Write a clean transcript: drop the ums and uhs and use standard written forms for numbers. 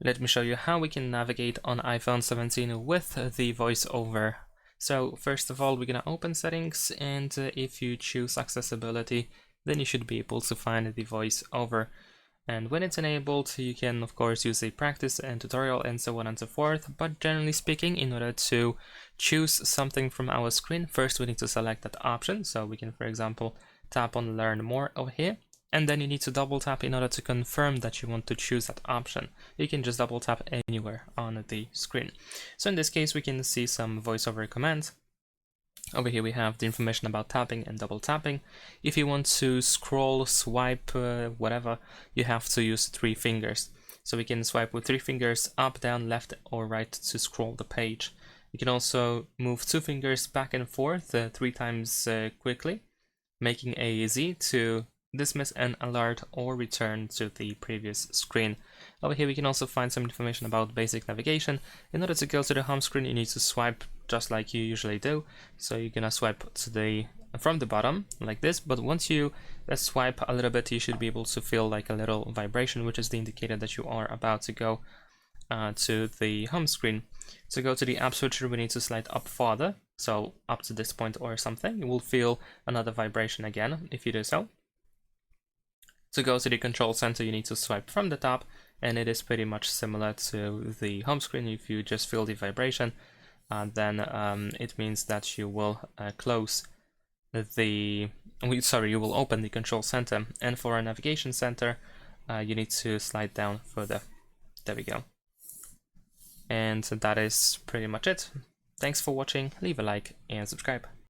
Let me show you how we can navigate on iPhone 17 with the VoiceOver. So first of all, we're gonna open settings, and if you choose accessibility, then you should be able to find the VoiceOver. And when it's enabled, you can of course use a practice and tutorial and so on and so forth. But generally speaking, in order to choose something from our screen, first we need to select that option. So we can, for example, tap on Learn More over here. And then you need to double tap in order to confirm that you want to choose that option. You can just double tap anywhere on the screen. So in this case, we can see some voiceover commands. Over here we have the information about tapping and double tapping. If you want to scroll, swipe, whatever, you have to use 3 fingers. So we can swipe with 3 fingers up, down, left or right to scroll the page. You can also move 2 fingers back and forth 3 times quickly, making a Z to dismiss an alert or return to the previous screen. Over here we can also find some information about basic navigation. In order to go to the home screen, you need to swipe just like you usually do. So you're gonna swipe to from the bottom like this, but once you swipe a little bit, you should be able to feel like a little vibration, which is the indicator that you are about to go to the home screen. To go to the app switcher, we need to slide up farther, so up to this point or something. You will feel another vibration again if you do so. To go to the control center, you need to swipe from the top, and it is pretty much similar to the home screen. If you just feel the vibration, then it means that you will close you will open the control center. And for a navigation center, you need to slide down further. There we go. And that is pretty much it. Thanks for watching, leave a like and subscribe.